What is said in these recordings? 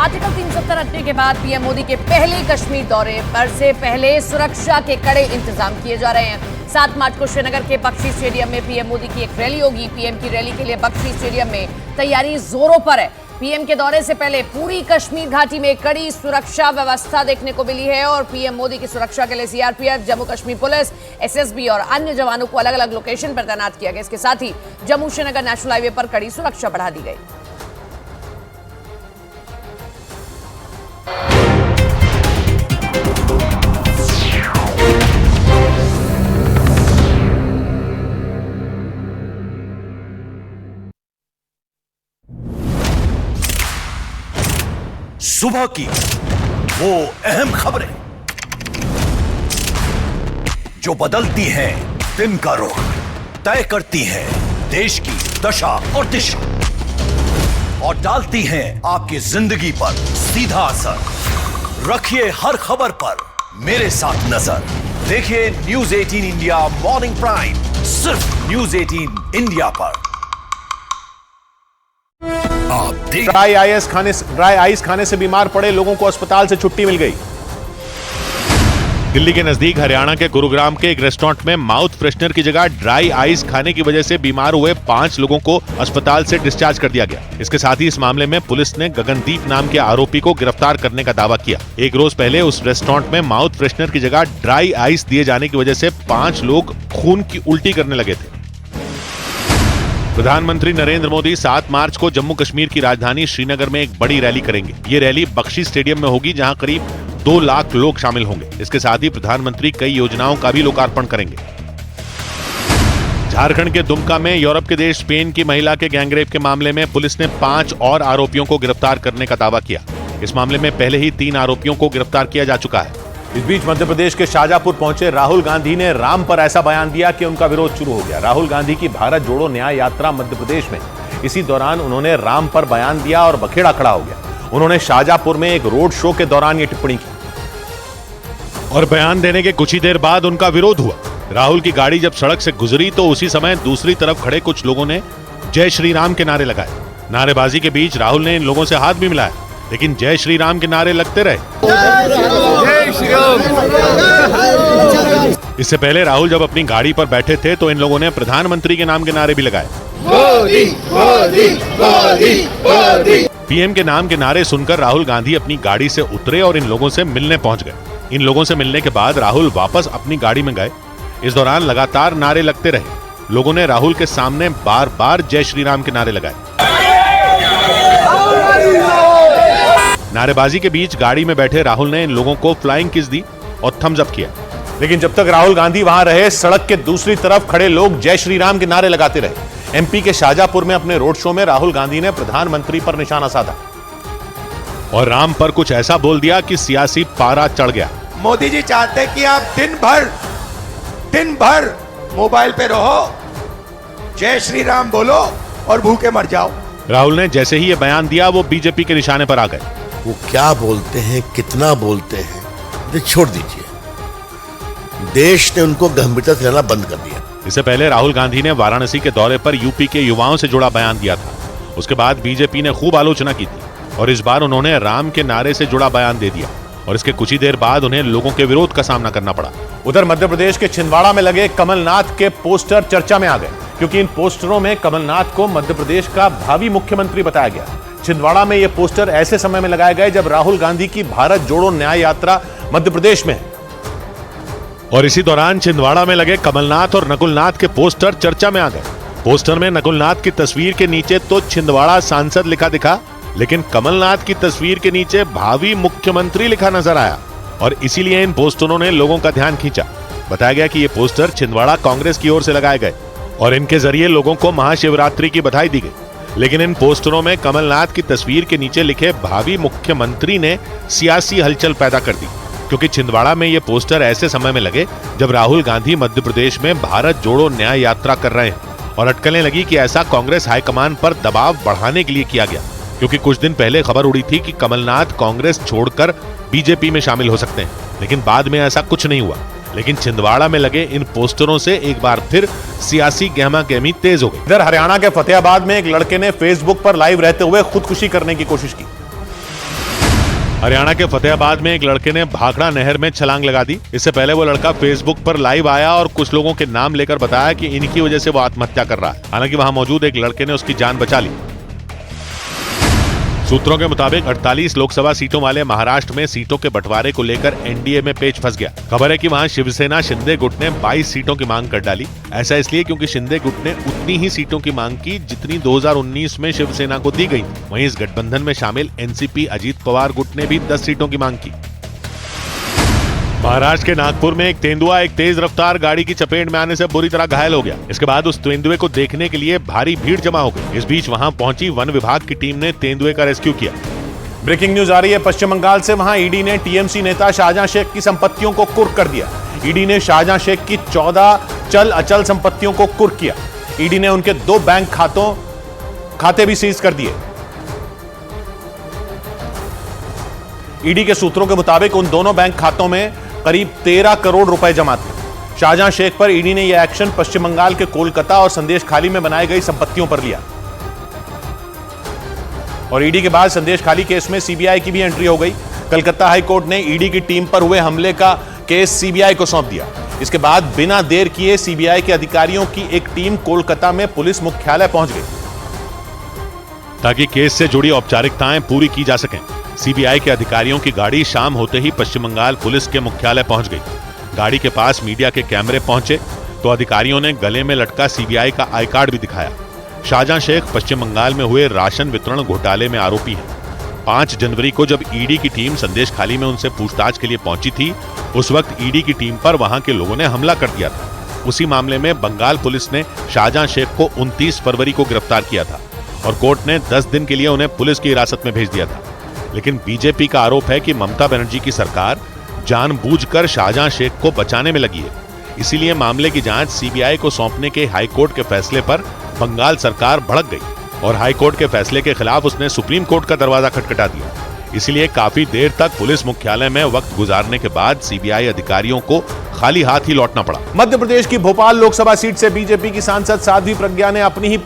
Article 370 हटने के बाद पीएम मोदी के पहले कश्मीर दौरे पर से पहले सुरक्षा के कड़े इंतजाम किए जा रहे हैं। 7 मार्च को श्रीनगर के बख्शी स्टेडियम में पीएम मोदी की एक रैली होगी। पीएम की रैली के लिए बख्शी स्टेडियम में तैयारी जोरों पर है। पीएम के दौरे से पहले पूरी कश्मीर घाटी में कड़ी सुरक्षा व्यवस्था देखने को मिली है और पीएम मोदी की सुरक्षा के लिए CRPF, Jammu Kashmir police, SSB और अन्य जवानों को अलग अलग लोकेशन पर तैनात किया गया। इसके साथ ही जम्मू श्रीनगर नेशनल हाईवे पर कड़ी सुरक्षा बढ़ा दी गई। सुबह की वो अहम खबरें जो बदलती हैं दिन का रुख, तय करती हैं देश की दशा और दिशा और डालती हैं आपकी जिंदगी पर सीधा असर। रखिए हर खबर पर मेरे साथ नजर। देखिए न्यूज 18 इंडिया मॉर्निंग प्राइम, सिर्फ न्यूज 18 इंडिया पर। ड्राई आइस खाने से बीमार पड़े लोगों को अस्पताल से छुट्टी मिल गई। दिल्ली के नजदीक हरियाणा के गुरुग्राम के एक रेस्टोरेंट में माउथ फ्रेशनर की जगह ड्राई आइस खाने की वजह से बीमार हुए 5 लोगों को अस्पताल से डिस्चार्ज कर दिया गया। इसके साथ ही इस मामले में पुलिस ने गगनदीप नाम के आरोपी को गिरफ्तार करने का दावा किया। एक रोज पहले उस रेस्टोरेंट में माउथ फ्रेशनर की जगह ड्राई आइस दिए जाने की वजह से 5 लोग खून की उल्टी करने लगे थे। प्रधानमंत्री नरेंद्र मोदी 7 मार्च को जम्मू कश्मीर की राजधानी श्रीनगर में एक बड़ी रैली करेंगे। ये रैली बख्शी स्टेडियम में होगी, जहां करीब 2 लाख लोग शामिल होंगे। इसके साथ ही प्रधानमंत्री कई योजनाओं का भी लोकार्पण करेंगे। झारखंड के दुमका में यूरोप के देश स्पेन की महिला के गैंगरेप के मामले में पुलिस ने 5 और आरोपियों को गिरफ्तार करने का दावा किया। इस मामले में पहले ही 3 आरोपियों को गिरफ्तार किया जा चुका है। इस बीच मध्य प्रदेश के शाजापुर पहुंचे राहुल गांधी ने राम पर ऐसा बयान दिया कि उनका विरोध शुरू हो गया। राहुल गांधी की भारत जोड़ो न्याय यात्रा मध्य प्रदेश में, इसी दौरान उन्होंने राम पर बयान दिया और बखेड़ा खड़ा हो गया। उन्होंने शाजापुर में एक रोड शो के दौरान ये टिप्पणी की और बयान देने के कुछ ही देर बाद उनका विरोध हुआ। राहुल की गाड़ी जब सड़क से गुजरी तो उसी समय दूसरी तरफ खड़े कुछ लोगों ने जय श्री राम के नारे लगाए। नारेबाजी के बीच राहुल ने इन लोगों से हाथ भी मिलाया, लेकिन जय श्री राम के नारे लगते रहे। जय श्री राम। इससे पहले राहुल जब अपनी गाड़ी पर बैठे थे तो इन लोगों ने प्रधानमंत्री के नाम के नारे भी लगाए। मोदी मोदी मोदी मोदी। पीएम के नाम के नारे सुनकर राहुल गांधी अपनी गाड़ी से उतरे और इन लोगों से मिलने पहुंच गए। इन लोगों से मिलने के बाद राहुल वापस अपनी गाड़ी में गए। इस दौरान लगातार नारे लगते रहे। लोगों ने राहुल के सामने बार बार जय श्री राम के नारे लगाए। नारेबाजी के बीच गाड़ी में बैठे राहुल ने इन लोगों को फ्लाइंग किस दी और थम्स अप किया। लेकिन जब तक राहुल गांधी वहां रहे, सड़क के दूसरी तरफ खड़े लोग जय श्री राम के नारे लगाते रहे। एमपी के शाजापुर में अपने रोड शो में राहुल गांधी ने प्रधानमंत्री पर निशाना साधा और राम पर कुछ ऐसा बोल दिया कि सियासी पारा चढ़ गया। मोदी जी चाहते हैं कि आप दिन भर मोबाइल पे रहो, जय श्री राम बोलो और भूखे मर जाओ। राहुल ने जैसे ही ये बयान दिया वो बीजेपी के निशाने पर आ गए। वो क्या बोलते हैं, कितना बोलते हैं, ये छोड़ दीजिए। देश ने उनको गंभीरता से लेना बंद कर दिया। इससे पहले राहुल गांधी ने वाराणसी के दौरे पर यूपी के युवाओं से जुड़ा बयान दिया था। उसके बाद बीजेपी ने खूब आलोचना की थी और इस बार उन्होंने राम के नारे से जुड़ा बयान दे दिया और इसके कुछ ही देर बाद उन्हें लोगों के विरोध का सामना करना पड़ा। उधर मध्य प्रदेश के छिंदवाड़ा में लगे कमलनाथ के पोस्टर चर्चा में आ गए, क्योंकि इन पोस्टरों में कमलनाथ को मध्य प्रदेश का भावी मुख्यमंत्री बताया गया। छिंदवाड़ा में ये पोस्टर ऐसे समय में लगाए गए जब राहुल गांधी की भारत जोड़ो न्याय यात्रा मध्य प्रदेश में है। और इसी दौरान छिंदवाड़ा में लगे कमलनाथ और नकुलनाथ के पोस्टर चर्चा में आ गए। पोस्टर में नकुलनाथ की तस्वीर के नीचे तो छिंदवाड़ा सांसद लिखा दिखा, लेकिन कमलनाथ की तस्वीर के नीचे भावी मुख्यमंत्री लिखा नजर आया और इसीलिए इन पोस्टरों ने लोगों का ध्यान खींचा। बताया गया कि ये पोस्टर छिंदवाड़ा कांग्रेस की ओर से लगाए गए और इनके जरिए लोगों को महाशिवरात्रि की बधाई दी गई। लेकिन इन पोस्टरों में कमलनाथ की तस्वीर के नीचे लिखे भावी मुख्यमंत्री ने सियासी हलचल पैदा कर दी, क्योंकि छिंदवाड़ा में ये पोस्टर ऐसे समय में लगे जब राहुल गांधी मध्य प्रदेश में भारत जोड़ो न्याय यात्रा कर रहे हैं और अटकलें लगी कि ऐसा कांग्रेस हाईकमान पर दबाव बढ़ाने के लिए किया गया, क्योंकि कुछ दिन पहले खबर उड़ी थी कि कमलनाथ कांग्रेस छोड़कर बीजेपी में शामिल हो सकते हैं, लेकिन बाद में ऐसा कुछ नहीं हुआ। लेकिन छिंदवाड़ा में लगे इन पोस्टरों से एक बार फिर सियासी गहमा-गहमी तेज हो गई। इधर हरियाणा के फतेहाबाद में एक लड़के ने फेसबुक पर लाइव रहते हुए खुदकुशी करने की कोशिश की। हरियाणा के फतेहाबाद में एक लड़के ने भाखड़ा नहर में छलांग लगा दी। इससे पहले वो लड़का फेसबुक पर लाइव आया और कुछ लोगों के नाम लेकर बताया कि इनकी वजह से वो आत्महत्या कर रहा है। हालांकि वहां मौजूद एक लड़के ने उसकी जान बचा ली। सूत्रों के मुताबिक 48 लोकसभा सीटों वाले महाराष्ट्र में सीटों के बंटवारे को लेकर एनडीए में पेच फंस गया। खबर है कि वहां शिवसेना शिंदे गुट ने 22 सीटों की मांग कर डाली। ऐसा इसलिए क्योंकि शिंदे गुट ने उतनी ही सीटों की मांग की जितनी 2019 में शिवसेना को दी गई। वहीं इस गठबंधन में शामिल एनसीपी अजीत पवार गुट ने भी 10 सीटों की मांग की। महाराष्ट्र के नागपुर में एक तेंदुआ एक तेज रफ्तार गाड़ी की चपेट में आने से बुरी तरह घायल हो गया। इसके बाद उस तेंदुए को देखने के लिए भारी भीड़ जमा हो गई। इस बीच वहां पहुंची वन विभाग की टीम ने तेंदुए का रेस्क्यू किया। ब्रेकिंग न्यूज आ रही है पश्चिम बंगाल से। वहां ईडी ने टीएमसी नेता शाहजहां शेख की संपत्तियों को कुर्क कर दिया। ईडी ने शाहजहां शेख की 14 चल अचल संपत्तियों को कुर्क किया। ईडी ने उनके 2 बैंक खाते भी सीज कर दिए। ईडी के सूत्रों के मुताबिक उन दोनों बैंक खातों में करीब 13 करोड़ रुपए जमा थे। शाहजहां शेख पर ईडी ने यह एक्शन पश्चिम बंगाल के कोलकाता और संदेश खाली में बनाई गई संपत्तियों पर लिया। और ईडी के बाद संदेश खाली केस में सीबीआई की भी एंट्री हो गई। कलकत्ता हाई कोर्ट ने ईडी की टीम पर हुए हमले का केस सीबीआई को सौंप दिया। इसके बाद बिना देर किए सीबीआई के अधिकारियों की एक टीम कोलकाता में पुलिस मुख्यालय पहुंच गई ताकि केस से जुड़ी औपचारिकताएं पूरी की जा सकें। सीबीआई के अधिकारियों की गाड़ी शाम होते ही पश्चिम बंगाल पुलिस के मुख्यालय पहुंच गई। गाड़ी के पास मीडिया के कैमरे पहुंचे तो अधिकारियों ने गले में लटका सीबीआई का आई कार्ड भी दिखाया। शाहजहां शेख पश्चिम बंगाल में हुए राशन वितरण घोटाले में आरोपी हैं। 5 जनवरी को जब ईडी की टीम संदेश खाली में उनसे पूछताछ के लिए पहुंची थी, उस वक्त ईडी की टीम पर वहां के लोगों ने हमला कर दिया था। उसी मामले में बंगाल पुलिस ने शाहजहां शेख को 29 फरवरी को गिरफ्तार किया था और कोर्ट ने 10 दिन के लिए उन्हें पुलिस की हिरासत में भेज दिया था। लेकिन बीजेपी का आरोप है कि ममता बनर्जी की सरकार जानबूझकर शाहजहां शेख को बचाने में लगी है। इसीलिए मामले की जांच सीबीआई को सौंपने के हाईकोर्ट के फैसले पर बंगाल सरकार भड़क गई और हाईकोर्ट के फैसले के खिलाफ उसने सुप्रीम कोर्ट का दरवाजा खटखटा दिया। इसलिए काफी देर तक पुलिस मुख्यालय में वक्त गुजारने के बाद सीबीआई अधिकारियों को खाली हाथ ही लौटना पड़ा। मध्य प्रदेश की भोपाल लोकसभा सीट से बीजेपी की सांसद साध्वी प्रज्ञा ने अपनी ही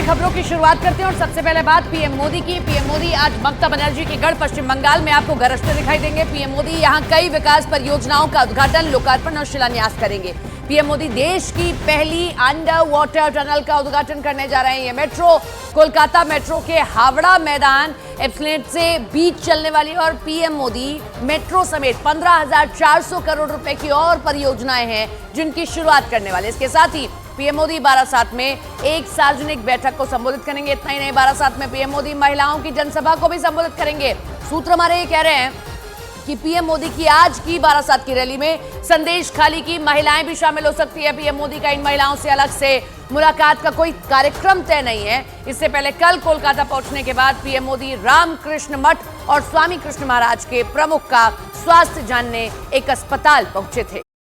खबरों की शुरुआत करते हैं और सबसे पहले बात पीएम मोदी की। पीएम मोदी आज ममता बनर्जी के गढ़ पश्चिम बंगाल में आपको गरजते दिखाई देंगे। पीएम मोदी यहां कई विकास परियोजनाओं का उद्घाटन, लोकार्पण और शिलान्यास करेंगे। पीएम मोदी देश की पहली अंडर वाटर टनल का उद्घाटन करने जा रहे हैं। ये मेट्रो कोलकाता मेट्रो के हावड़ा मैदान एस्प्लेनेड से बीच चलने वाली और पीएम मोदी मेट्रो समेत 15,400 करोड़ रुपए की और परियोजनाएं हैं जिनकी शुरुआत करने वाले। इसके साथ ही पीएम मोदी बारासात में एक सार्वजनिक बैठक को संबोधित करेंगे। इतना ही नहीं, बारासात में पीएम मोदी महिलाओं की जनसभा को भी संबोधित करेंगे। सूत्र हमारे ये कह रहे हैं कि पीएम मोदी की आज की बारासात की रैली में संदेश खाली की महिलाएं भी शामिल हो सकती है। पीएम मोदी का इन महिलाओं से अलग से मुलाकात का कोई कार्यक्रम तय नहीं है। इससे पहले कल कोलकाता पहुंचने के बाद पीएम मोदी रामकृष्ण मठ और स्वामी कृष्ण महाराज के प्रमुख का स्वास्थ्य जानने एक अस्पताल पहुंचे थे।